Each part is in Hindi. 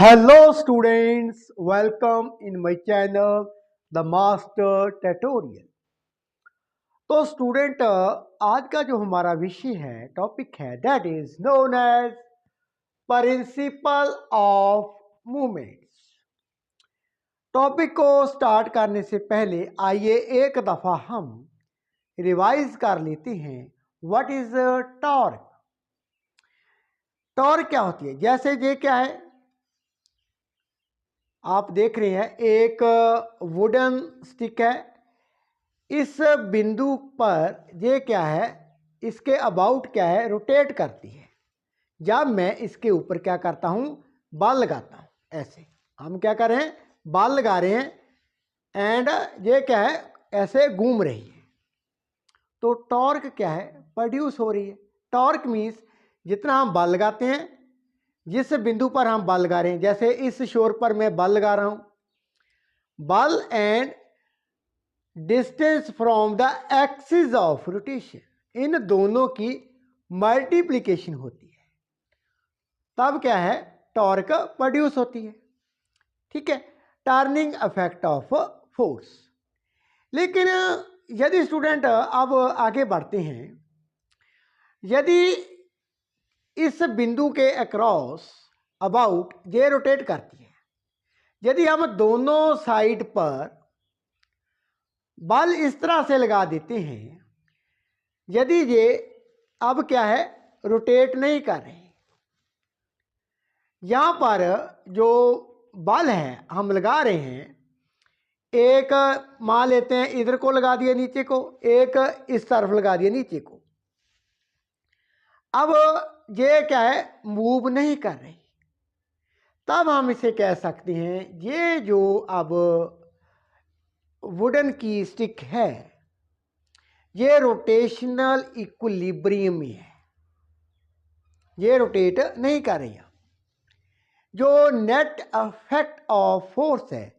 Hello students, welcome in my channel The Master Tutorial। तो स्टूडेंट आज का जो हमारा विषय है, टॉपिक है, that is known as principle of movements. Topic को स्टार्ट करने से पहले आइए एक दफा हम रिवाइज कर लेते हैं व्हाट इज टॉर्क। टॉर्क क्या होती है? जैसे ये क्या है, आप देख रहे हैं एक वुडन स्टिक है। इस बिंदु पर ये क्या है, इसके अबाउट क्या है, रोटेट करती है। जब मैं इसके ऊपर क्या करता हूं, बल लगाता हूं, ऐसे हम क्या कर रहे हैं, बल लगा रहे हैं एंड ये क्या है, ऐसे घूम रही है। तो टॉर्क क्या है, प्रोड्यूस हो रही है। टॉर्क मीन्स जितना हम बल लगाते हैं, जिस बिंदु पर हम बल लगा रहे हैं, जैसे इस शोर पर मैं बल लगा रहा हूं, बल and distance from the axis of rotation, इन दोनों की मल्टीप्लिकेशन होती है, तब क्या है, टॉर्क प्रोड्यूस होती है। ठीक है, टर्निंग इफेक्ट ऑफ फोर्स। लेकिन यदि स्टूडेंट अब आगे बढ़ते हैं, यदि इस बिंदु के अक्रॉस अबाउट ये रोटेट करती है, यदि हम दोनों साइड पर बल इस तरह से लगा देते हैं, यदि ये अब क्या है, रोटेट नहीं कर रहे, यहां पर जो बल है हम लगा रहे हैं, एक मान लेते हैं इधर को लगा दिया नीचे को, एक इस तरफ लगा दिया नीचे को। अब ये क्या है, मूव नहीं कर रही, तब हम इसे कह सकते हैं ये जो अब वुडन की स्टिक है, ये रोटेशनल इक्विलिब्रियम में है, ये रोटेट नहीं कर रही। जो नेट इफेक्ट ऑफ फोर्स है,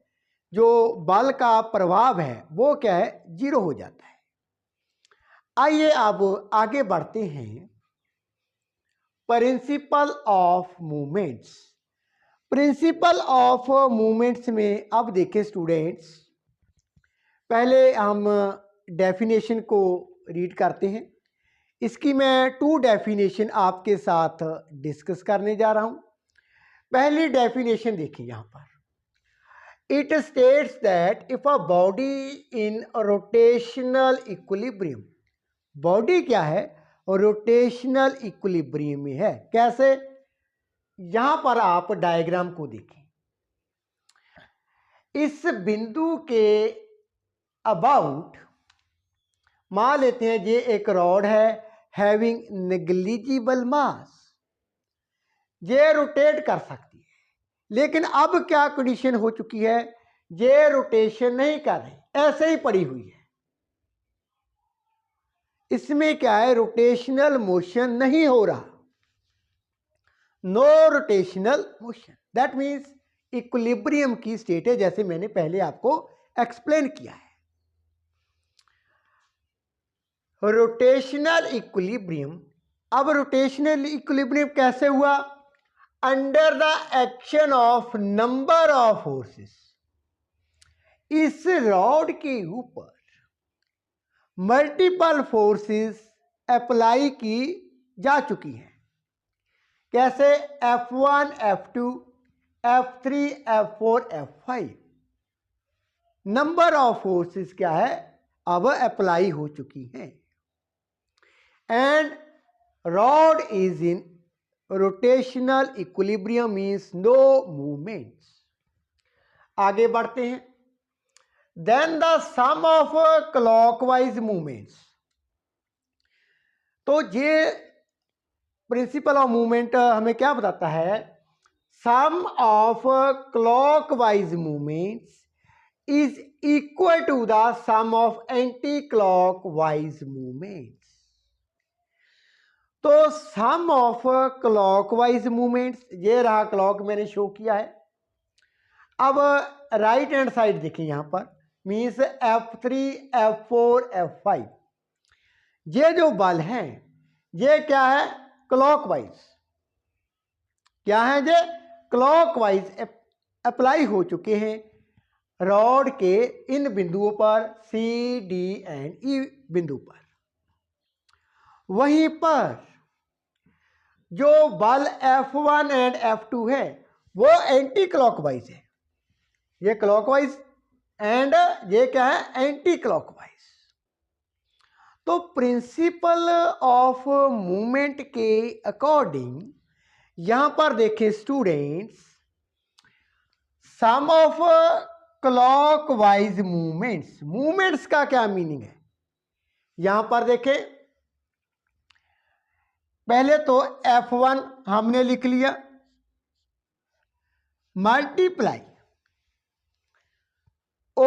जो बल का प्रभाव है, वो क्या है, जीरो हो जाता है। आइए अब आगे बढ़ते हैं principal of movements. Principal of movements में अब देखें स्टूडेंट्स, पहले हम डेफिनेशन को रीड करते हैं। इसकी मैं 2 डेफिनेशन आपके साथ डिस्कस करने जा रहा हूं। पहली डेफिनेशन देखिए यहां पर, it states that if a body in rotational equilibrium, body क्या है, रोटेशनल इक्विलिब्रियम में है। कैसे? यहां पर आप डायग्राम को देखें, इस बिंदु के अबाउट मान लेते हैं ये एक रॉड है हैविंग नेग्लिजिबल मास, ये रोटेट कर सकती है, लेकिन अब क्या कंडीशन हो चुकी है, ये रोटेशन नहीं कर रही, ऐसे ही पड़ी हुई है। इसमें क्या है, रोटेशनल मोशन नहीं हो रहा, no rotational motion, that means equilibrium की स्टेट है, जैसे मैंने पहले आपको एक्सप्लेन किया है। रोटेशनल इक्विलिब्रियम, अब रोटेशनल इक्विलिब्रियम कैसे हुआ, under the action of number of forces, इस रॉड के ऊपर मल्टीपल फोर्सेस अप्लाई की जा चुकी हैं। कैसे? F1, F2, F3, F4, F5, number of forces क्या है, अब अप्लाई हो चुकी हैं and rod is in rotational equilibrium means no movements. आगे बढ़ते हैं, then the sum of clockwise movements. तो ये प्रिंसिपल ऑफ मूवमेंट हमें क्या बताता है, sum of clockwise movements is equal to the sum of anti clockwise movements. तो सम ऑफ क्लॉकवाइज मूवमेंट्स, ये रहा क्लॉक मैंने शो किया है। अब राइट हैंड साइड देखिए यहां पर, मीन्स F3, F4, F5, ये जो बल हैं ये क्या है, क्लॉकवाइज। क्या है ये? क्लॉकवाइज अप्लाई हो चुके हैं रॉड के इन बिंदुओं पर, सी, डी एंड ई बिंदु पर। वहीं पर जो बल F1 एंड F2 है वो एंटी क्लॉकवाइज है, ये क्लॉकवाइज एंड ये क्या है, एंटी क्लॉकवाइज। तो प्रिंसिपल ऑफ मूवमेंट के अकॉर्डिंग यहां पर देखें students, sum of clockwise movements का क्या मीनिंग है, यहां पर देखें पहले तो F1 हमने लिख लिया, मल्टीप्लाई ओ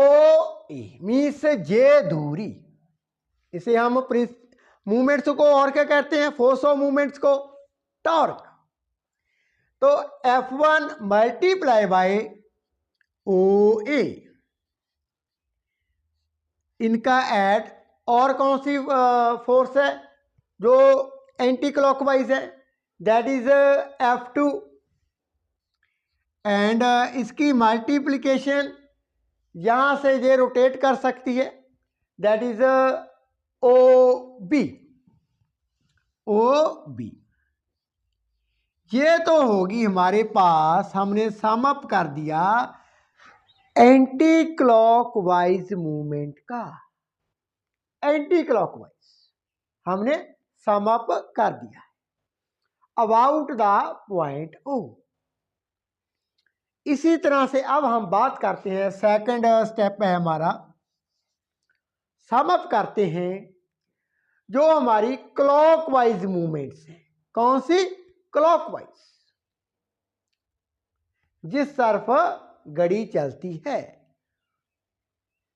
ए मीन्स जे दूरी, इसे हम मूवमेंट्स को और क्या कहते हैं, फोर्स ऑफ मूवमेंट्स को टॉर्क। तो F1 मल्टीप्लाई बाय ओ ए, इनका ऐड, और कौन सी फोर्स है जो एंटी क्लॉकवाइज है, दैट इज F2 एंड इसकी मल्टीप्लिकेशन यहां से ये रोटेट कर सकती है, दैट इज ओ बी। ये तो होगी हमारे पास, हमने सम अप कर दिया एंटी क्लॉकवाइज मूवमेंट का, एंटी क्लॉकवाइज हमने सम अप कर दिया अबाउट द पॉइंट ओ। इसी तरह से अब हम बात करते हैं, सेकंड स्टेप है हमारा, सम अप करते हैं जो हमारी क्लॉकवाइज मूवमेंट्स हैं। कौन सी, क्लॉकवाइज, जिस तरफ घड़ी चलती है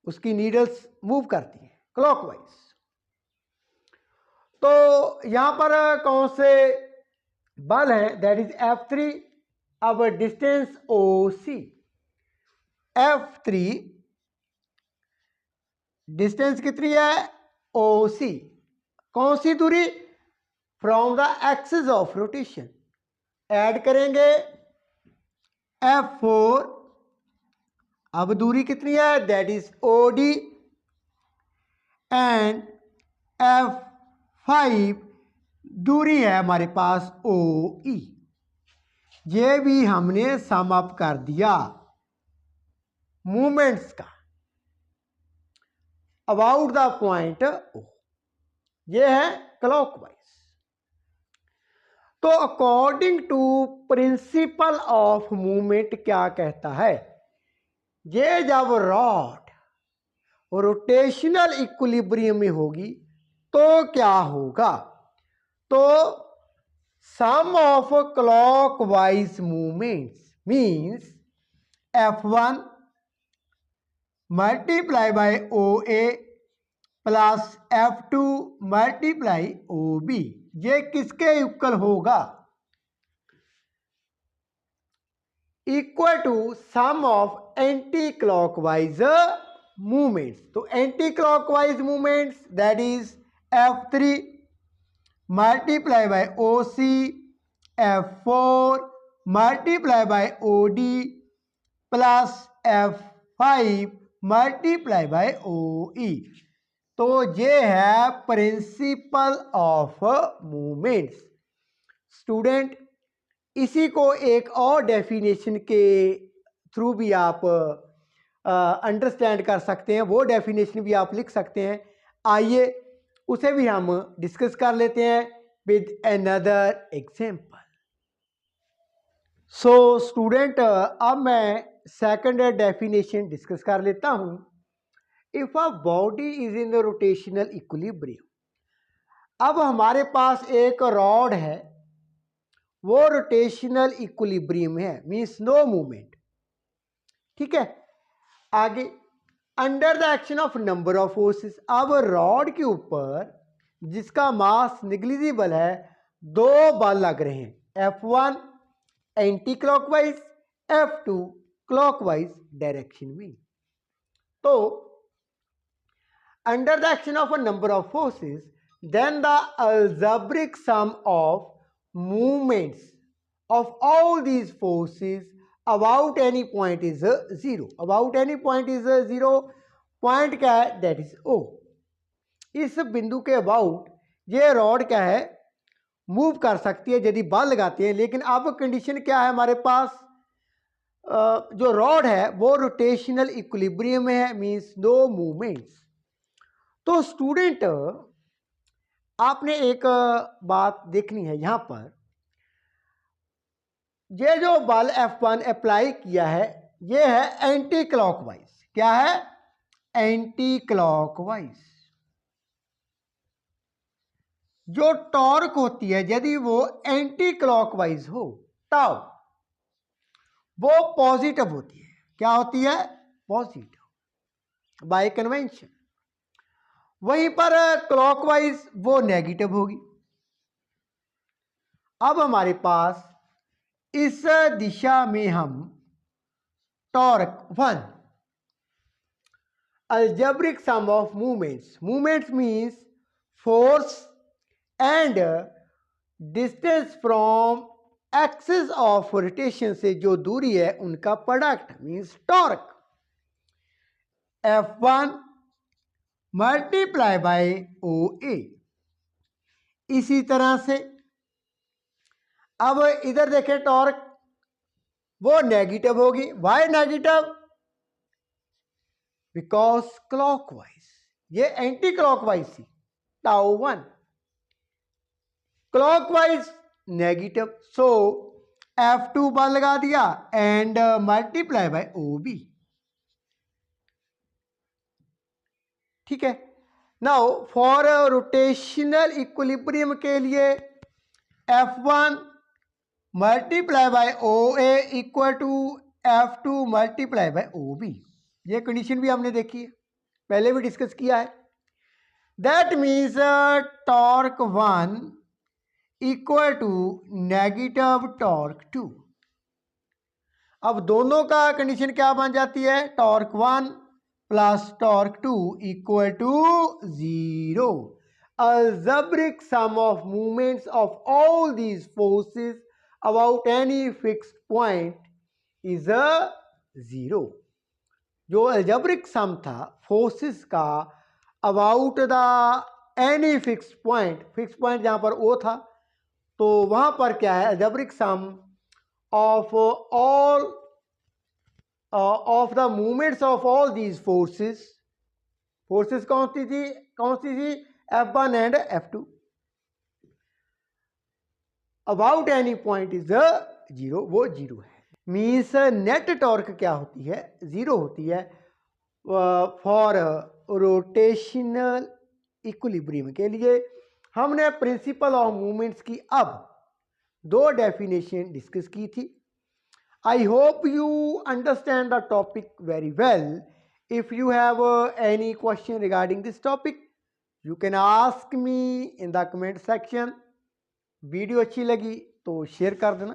उसकी नीडल्स मूव करती है क्लॉकवाइज। तो यहां पर कौन से बल हैं, दैट इज F3। अब डिस्टेंस OC, F3 डिस्टेंस कितनी है, OC, कौन सी दूरी, from the axis of rotation, add करेंगे F4, अब दूरी कितनी है, that is OD and F5 दूरी है हमारे पास OE। ये भी हमने सम अप कर दिया मूवमेंट्स का अबाउट द पॉइंट O, ये है क्लॉकवाइज। तो according to principle of movement क्या कहता है, ये जब रॉड रोटेशनल इक्विलिब्रियम में होगी तो क्या होगा, तो sum of clockwise movements means F1 multiply by OA plus F2 multiply OB, ये किसके इक्वल होगा, equal to sum of anti clockwise movements. तो anti clockwise movements that is F3 multiply by OC, F4 multiply by OD plus F5 multiply by OE। तो ये है प्रिंसिपल ऑफ मूवमेंट्स। स्टूडेंट, इसी को एक और डेफिनेशन के थ्रू भी आप अंडरस्टैंड कर सकते हैं, वो डेफिनेशन भी आप लिख सकते हैं। आइए उसे भी हम डिस्कस कर लेते हैं with another example. So student, अब मैं सेकंड डेफिनेशन डिस्कस कर लेता हूं। If a body is in the rotational equilibrium, अब हमारे पास एक रॉड है, वो रोटेशनल इक्विलिब्रियम है, मींस नो मूवमेंट, ठीक है। आगे, under the action of number of forces, अब रॉड के ऊपर जिसका मास निग्लिजिबल है, दो बल लग रहे हैं, F1 anti clockwise, F2 clockwise direction में। तो under the action of a number of forces, then the algebraic sum of movements of all these forces about any point is 0. About any point is 0. Point क्या है? That is O. इस बिंदु के अबाउट ये रॉड क्या है? मूव कर सकती है यदि बल लगाते हैं, लेकिन अब कंडीशन क्या है हमारे पास? जो रॉड है वो रोटेशनल इक्विलिब्रियम में है, मींस नो मूवमेंट्स। तो स्टूडेंट आपने एक बात देखनी है यहां पर, ये जो बल F1 अप्लाई किया है ये है एंटी क्लॉकवाइज। क्या है? Anti clockwise. जो टॉर्क होती है यदि वो एंटी क्लॉकवाइज हो तब वो पॉजिटिव होती है। क्या होती है? Positive bye convention. वहीं पर क्लॉकवाइज वो नेगेटिव होगी। अब हमारे पास इस दिशा में हम torque 1 algebraic sum of movements, movements means force and distance from axis of rotation से जो दूरी है उनका product means torque F1 multiply by OA। इसी तरह से अब इधर देखें टॉर्क वो नेगेटिव होगी। Why negative? बिकॉज क्लॉकवाइज, ये एंटी क्लॉकवाइज थी tau 1, clockwise negative. So F2 बार लगा दिया एंड मल्टीप्लाई बाय OB। ठीक है। नाउ फॉर रोटेशनल इक्विलिब्रियम के लिए F1 multiply by OA equal to F2 multiply by OB। ये कंडीशन भी हमने देखी है, पहले भी डिस्कस किया है। That means torque 1 equal to negative torque 2। अब दोनों का कंडीशन क्या बन जाती है? Torque 1 plus torque 2 equal to 0। Algebraic sum of movements of all these forces about any fixed point is 0। जो अलजेब्रिक सम था फोर्सेस का about the any fixed point, fix point जहां पर O था तो वहां पर क्या है? Algebraic sum of all of the movements of all these forces, forces कौन सी थी? F1 and F2 about any point is 0, वो 0 है। मीन्स नेट टॉर्क क्या होती है? 0 होती है फॉर रोटेशनल इक्विलिब्रियम के लिए। हमने प्रिंसिपल ऑफ मूवमेंट्स की अब 2 डेफिनेशन डिस्कस की थी। I hope you understand the topic very well. If you have any question regarding this topic you can ask me in the comment section. Video अच्छी लगी तो शेयर कर देना,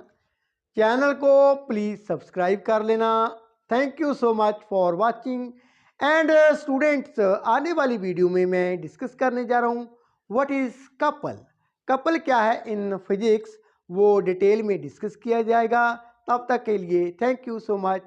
चैनल को प्लीज़ सब्सक्राइब कर लेना। Thank you so much for watching. And students, आने वाली वीडियो में मैं डिस्कस करने जा रहा हूँ व्हाट इज़ कपल। कपल क्या है इन फिजिक्स वो डिटेल में डिस्कस किया जाएगा। तब तक के लिए थैंक यू सो मच।